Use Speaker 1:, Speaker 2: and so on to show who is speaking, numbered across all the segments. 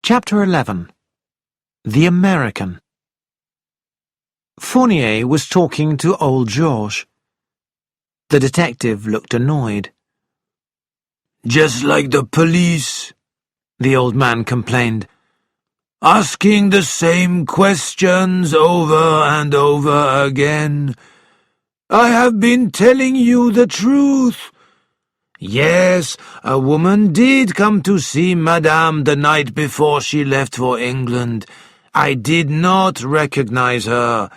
Speaker 1: Chapter 11. The American. Fournier was talking to old Georges. The detective looked annoyed.
Speaker 2: "Just like the police," the old man complained. "Asking the same questions over and over again. I have been telling you the truth. Yes, a woman did come to see Madame the night before she left for England. I did not recognize her.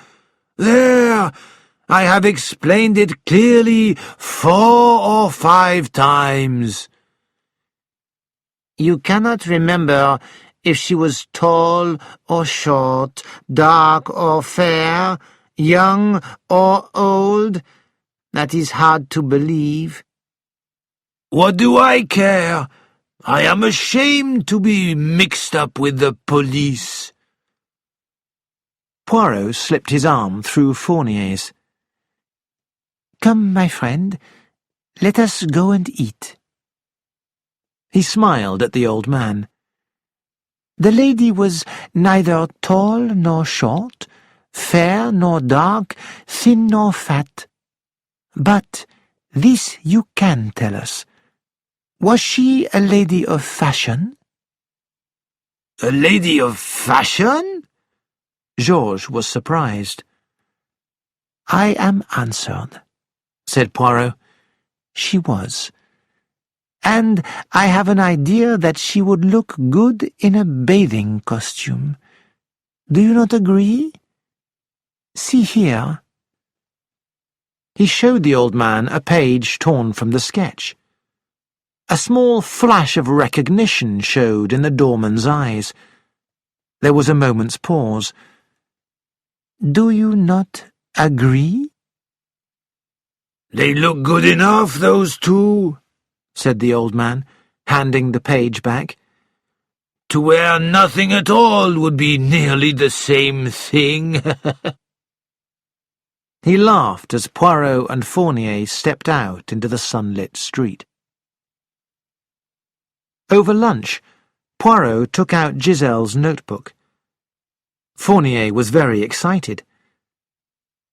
Speaker 2: There, I have explained it clearly 4 or 5 times.
Speaker 3: You cannot remember if she was tall or short, dark or fair, young or old? That is hard to believe."
Speaker 2: "What do I care? I am ashamed to be mixed up with the police."
Speaker 1: Poirot slipped his arm through Fournier's.
Speaker 3: "Come, my friend, let us go and eat."
Speaker 1: He smiled at the old man.
Speaker 3: "The lady was neither tall nor short, fair nor dark, thin nor fat. But this you can tell us. Was she a lady of fashion?"
Speaker 2: "A lady of fashion?"
Speaker 1: Georges was surprised.
Speaker 3: "I am answered," said Poirot. "She was. And I have an idea that she would look good in a bathing costume. Do you not agree? See here."
Speaker 1: He showed the old man a page torn from the sketch. A small flash of recognition showed in the doorman's eyes. There was a moment's pause.
Speaker 3: "Do you not agree?"
Speaker 2: "They look good enough, those two," said the old man, handing the page back. "To wear nothing at all would be nearly the same thing."
Speaker 1: He laughed as Poirot and Fournier stepped out into the sunlit street. Over lunch, Poirot took out Giselle's notebook. Fournier was very excited.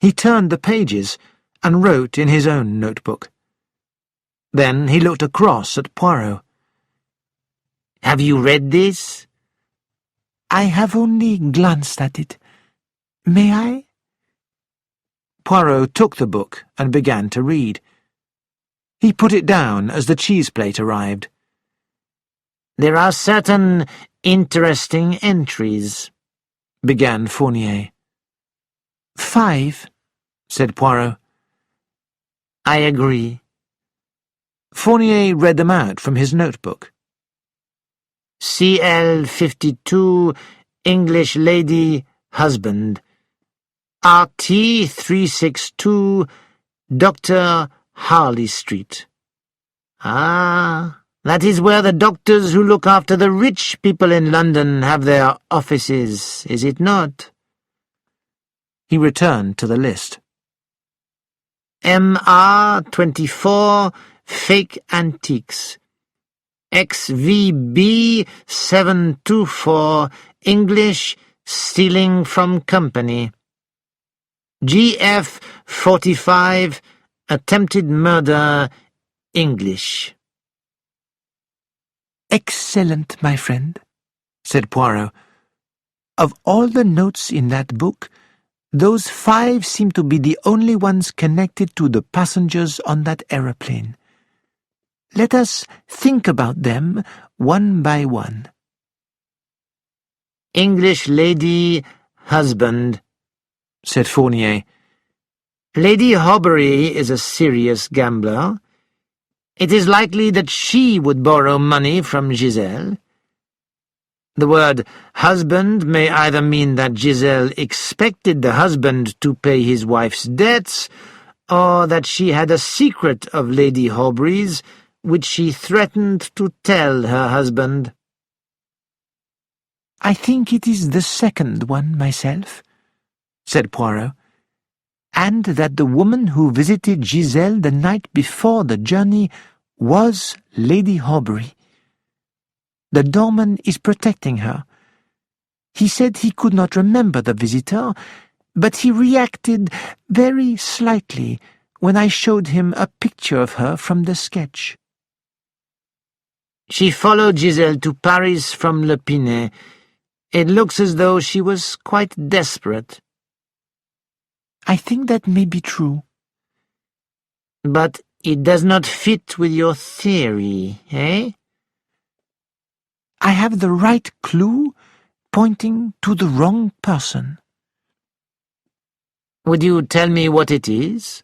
Speaker 1: He turned the pages and wrote in his own notebook. Then he looked across at Poirot.
Speaker 3: "Have you read this?" "I have only glanced at it. May I?"
Speaker 1: Poirot took the book and began to read. He put it down as the cheese plate arrived.
Speaker 3: "There are certain interesting entries," began Fournier.
Speaker 1: 5, said Poirot.
Speaker 3: "I agree."
Speaker 1: Fournier read them out from his notebook.
Speaker 3: CL 52, English lady, husband. RT 362, Dr. Harley Street. Ah, that is where the doctors who look after the rich people in London have their offices, is it not?
Speaker 1: He returned to the list.
Speaker 3: MR 24, Fake Antiques. XVB 724, English, Stealing from Company. GF 45, Attempted Murder, English.
Speaker 1: "Excellent, my friend," said Poirot. "Of all the notes in that book, those 5 seem to be the only ones connected to the passengers on that aeroplane. Let us think about them one by one."
Speaker 3: English lady, husband,
Speaker 1: said Fournier.
Speaker 3: Lady Horbury is a serious gambler. It is likely that she would borrow money from Giselle. The word husband may either mean that Giselle expected the husband to pay his wife's debts, or that she had a secret of Lady Horbury's which she threatened to tell her husband.
Speaker 1: "I think it is the second one myself," said Poirot, "and that the woman who visited Giselle the night before the journey was Lady Horbury. the doorman is protecting her. He said he could not remember the visitor, but he reacted very slightly when I showed him a picture of her from the sketch.
Speaker 3: She followed Giselle to Paris from Le Pinet. It looks as though she was quite desperate.
Speaker 1: I think that may be true.
Speaker 3: But it does not fit with your theory, eh?
Speaker 1: I have the right clue pointing to the wrong person.
Speaker 3: Would you tell me what it is?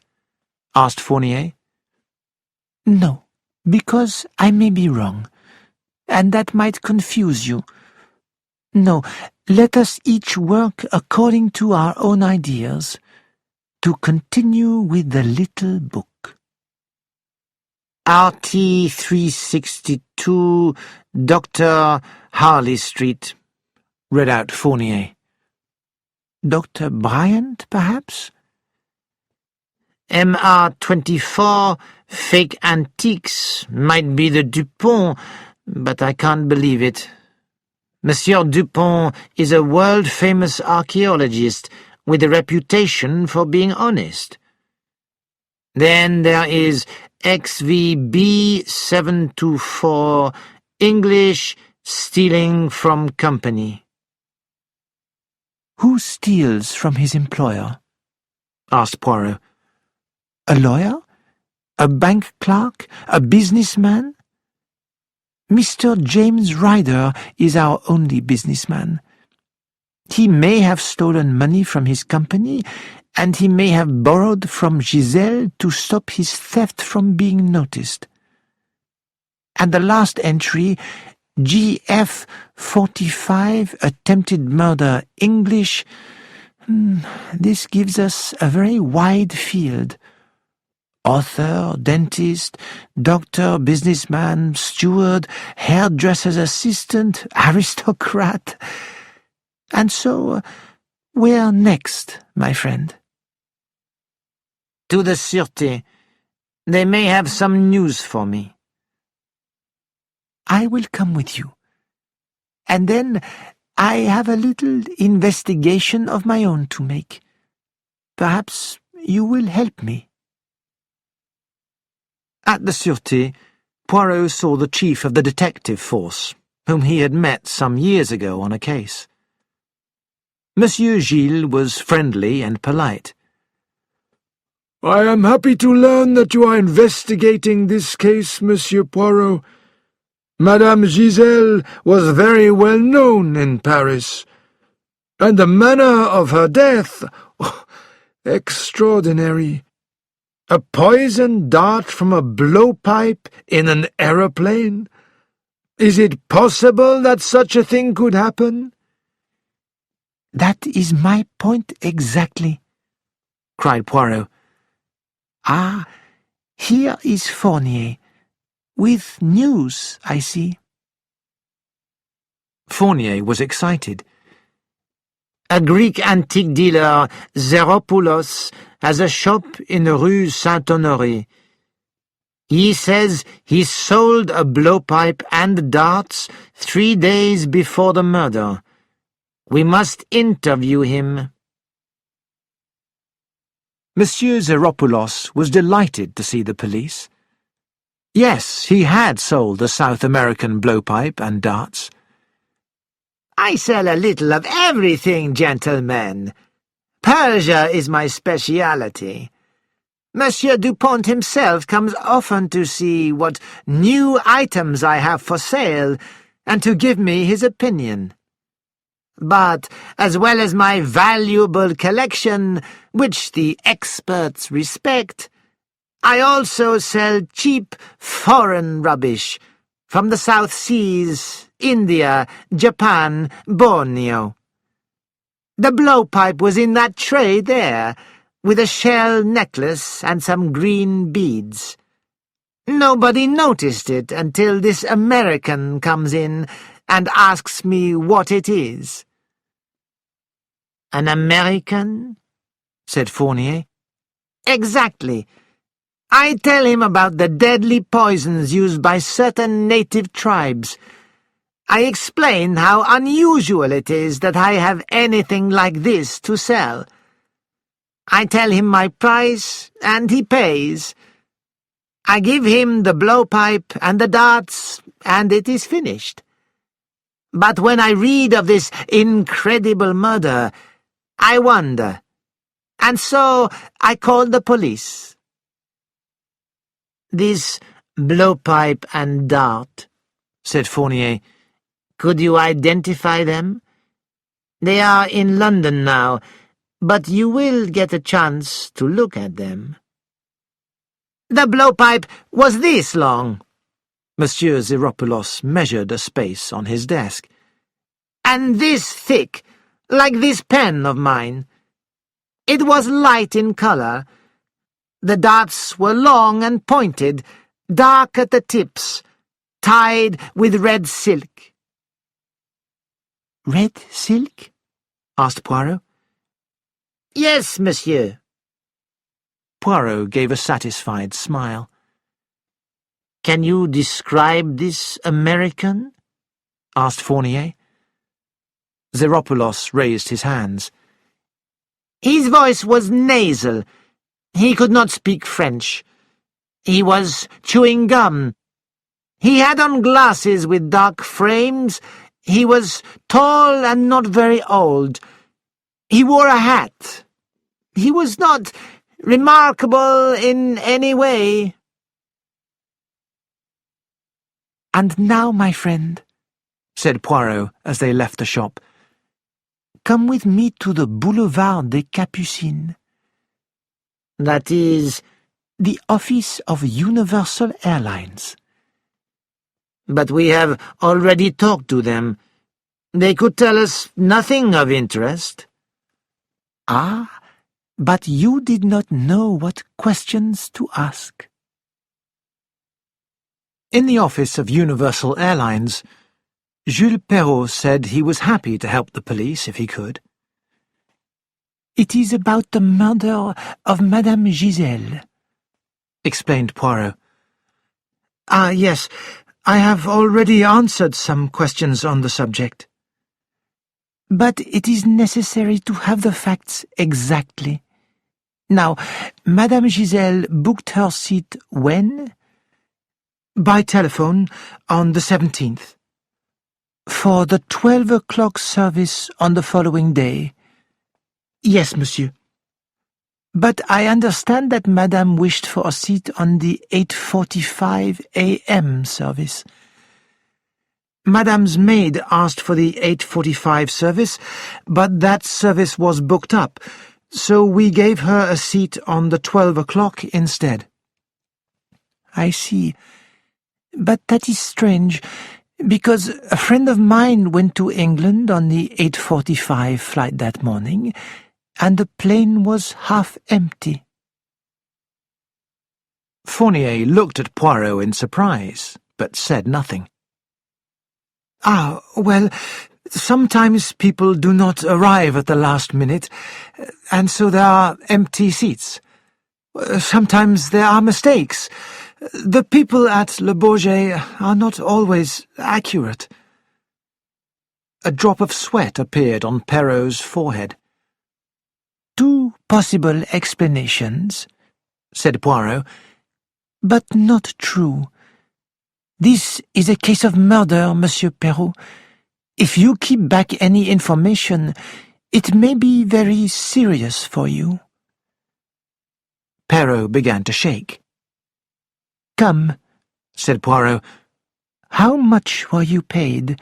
Speaker 1: Asked Fournier. No, because I may be wrong, and that might confuse you. No, let us each work according to our own ideas, to continue with the little book.
Speaker 3: RT 362, Dr. Harley Street,
Speaker 1: read out Fournier. Dr. Bryant, perhaps?
Speaker 3: MR 24, Fake Antiques, might be the Dupont, but I can't believe it. Monsieur Dupont is a world-famous archaeologist with a reputation for being honest. Then there is XVB 724, English, stealing from company.
Speaker 1: Who steals from his employer? Asked Poirot. A lawyer? A bank clerk? A businessman? Mr. James Ryder is our only businessman. He may have stolen money from his company, and he may have borrowed from Giselle to stop his theft from being noticed. And the last entry, GF 45, attempted murder, English, this gives us a very wide field. Author, dentist, doctor, businessman, steward, hairdresser's assistant, aristocrat. And so, where next, my friend?
Speaker 3: To the Sûreté. They may have some news for me.
Speaker 1: I will come with you. And then I have a little investigation of my own to make. Perhaps you will help me. At the Sûreté, Poirot saw the chief of the detective force, whom he had met some years ago on a case. Monsieur Gilles was friendly and polite.
Speaker 2: I am happy to learn that you are investigating this case, Monsieur Poirot. Madame Giselle was very well known in Paris, and the manner of her death, extraordinary. A poisoned dart from a blowpipe in an aeroplane? Is it possible that such a thing could happen?
Speaker 1: That is my point exactly, cried Poirot. Ah, here is Fournier, with news, I see. Fournier was excited.
Speaker 3: A Greek antique dealer, Zeropoulos, has a shop in the Rue Saint-Honoré. He says he sold a blowpipe and darts 3 days before the murder. We must interview him.
Speaker 1: Monsieur Zeropoulos was delighted to see the police. Yes, he had sold the South American blowpipe and darts.
Speaker 3: I sell a little of everything, gentlemen. Persia is my speciality. Monsieur Dupont himself comes often to see what new items I have for sale, and to give me his opinion. But, as well as my valuable collection, which the experts respect, I also sell cheap foreign rubbish from the South Seas, India, Japan, Borneo. The blowpipe was in that tray there, with a shell necklace and some green beads. Nobody noticed it until this American comes in and asks me what it is. An American? Said Fournier. Exactly. I tell him about the deadly poisons used by certain native tribes. I explain how unusual it is that I have anything like this to sell. I tell him my price, and he pays. I give him the blowpipe and the darts, and it is finished. But when I read of this incredible murder, I wonder, and so I call the police. "This blowpipe and dart," said Fournier. "Could you identify them? They are in London now, but you will get a chance to look at them." "The blowpipe was this long." Monsieur Zeropoulos measured a space on his desk. "And this thick, like this pen of mine. It was light in color. The darts were long and pointed, dark at the tips, tied with red silk."
Speaker 1: "Red silk?" asked Poirot.
Speaker 3: "Yes, monsieur."
Speaker 1: Poirot gave a satisfied smile.
Speaker 3: "Can you describe this American?"
Speaker 1: asked Fournier. Zeropoulos raised his hands.
Speaker 3: "His voice was nasal. He could not speak French. He was chewing gum. He had on glasses with dark frames. He was tall and not very old. He wore a hat. He was not remarkable in any way."
Speaker 1: "And now, my friend," said Poirot as they left the shop, "come with me to the Boulevard des Capucines."
Speaker 3: "That is—"
Speaker 1: "The office of Universal Airlines."
Speaker 3: "But we have already talked to them. They could tell us nothing of interest."
Speaker 1: "Ah, but you did not know what questions to ask." In the office of Universal Airlines, Jules Perrault said he was happy to help the police if he could. "It is about the murder of Madame Giselle," explained Poirot.
Speaker 3: "Ah, yes, I have already answered some questions on the subject."
Speaker 1: "But it is necessary to have the facts exactly. Now, Madame Giselle booked her seat when?"
Speaker 3: "By telephone on the 17th.
Speaker 1: "For the 12 o'clock service on the following day?"
Speaker 3: "Yes, monsieur."
Speaker 1: "But I understand that Madame wished for a seat on the 8:45 a.m. service."
Speaker 3: "Madame's maid asked for the 8:45 service, but that service was booked up, so we gave her a seat on the 12 o'clock instead."
Speaker 1: "I see. But that is strange, because a friend of mine went to England on the 8:45 flight that morning, and the plane was half empty."
Speaker 2: Fournier looked at Poirot in surprise, but said nothing.
Speaker 3: "Ah, well, sometimes people do not arrive at the last minute, and so there are empty seats. Sometimes there are mistakes. The people at Le Bourget are not always accurate."
Speaker 2: A drop of sweat appeared on Perrault's forehead.
Speaker 1: "Two possible explanations," said Poirot, "but not true. This is a case of murder, Monsieur Perrault. If you keep back any information, it may be very serious for you."
Speaker 2: Perrault began to shake.
Speaker 1: "Come," said Poirot. "How much were you paid,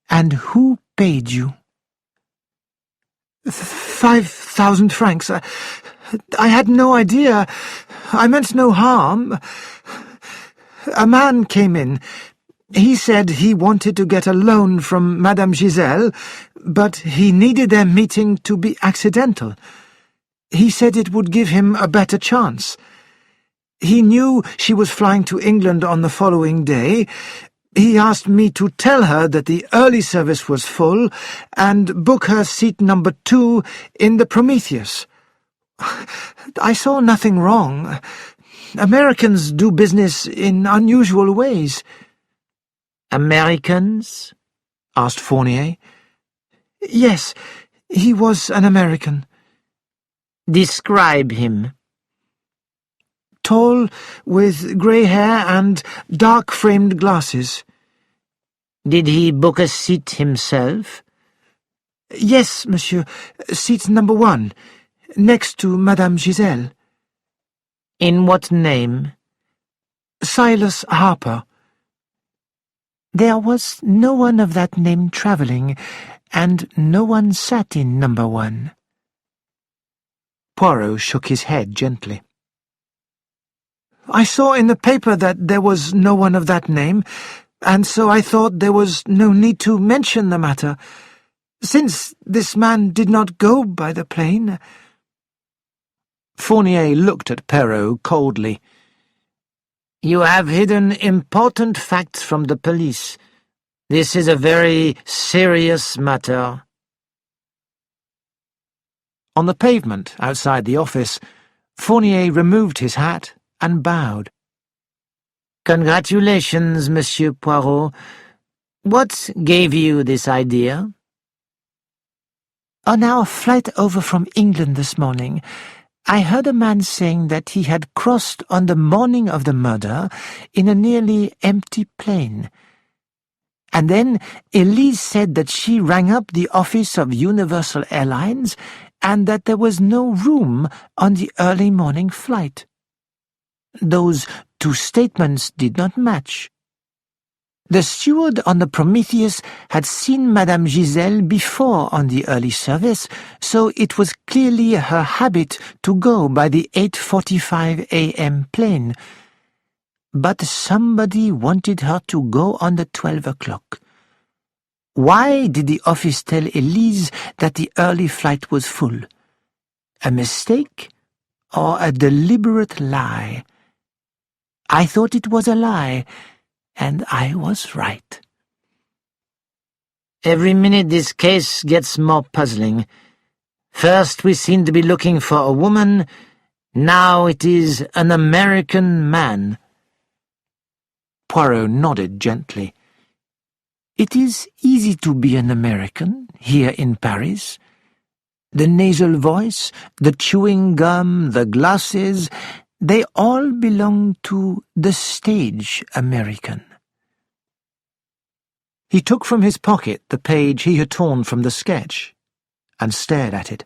Speaker 1: and who paid you?"
Speaker 3: 5,000 francs. I had no idea. I meant no harm. A man came in. He said he wanted to get a loan from Madame Giselle, but he needed their meeting to be accidental. He said it would give him a better chance. He knew she was flying to England on the following day. He asked me to tell her that the early service was full and book her seat number 2 in the Prometheus. I saw nothing wrong. Americans do business in unusual ways."
Speaker 1: "Americans?" asked Fournier. Yes, he was an American.
Speaker 3: Describe him.
Speaker 1: Tall, with grey hair and dark-framed glasses.
Speaker 3: Did he book a seat himself?
Speaker 1: Yes, monsieur. Seat number 1, next to Madame Giselle.
Speaker 3: In what name?
Speaker 1: Silas Harper. There was no one of that name travelling, and no one sat in number 1. Poirot shook his head gently. I saw in the paper that there was no one of that name, and so I thought there was no need to mention the matter, since this man did not go by the plane. Fournier looked at Perrault coldly.
Speaker 3: You have hidden important facts from the police. This is a very serious matter.
Speaker 1: On the pavement outside the office, Fournier removed his hat and bowed.
Speaker 3: Congratulations, Monsieur Poirot. What gave you this idea?
Speaker 1: On our flight over from England this morning, I heard a man saying that he had crossed on the morning of the murder in a nearly empty plane. And then Elise said that she rang up the office of Universal Airlines and that there was no room on the early morning flight. Those two statements did not match. The steward on the Prometheus had seen Madame Giselle before on the early service, so it was clearly her habit to go by the 8:45 a.m. plane. But somebody wanted her to go on the 12 o'clock. Why did the office tell Elise that the early flight was full? A mistake or a deliberate lie? I thought it was a lie, and I was right.
Speaker 3: Every minute this case gets more puzzling. First we seem to be looking for a woman, now it is an American man.
Speaker 1: Poirot nodded gently. It is easy to be an American here in Paris. The nasal voice, the chewing gum, the glasses, they all belong to the stage American. He took from his pocket the page he had torn from the sketch and stared at it.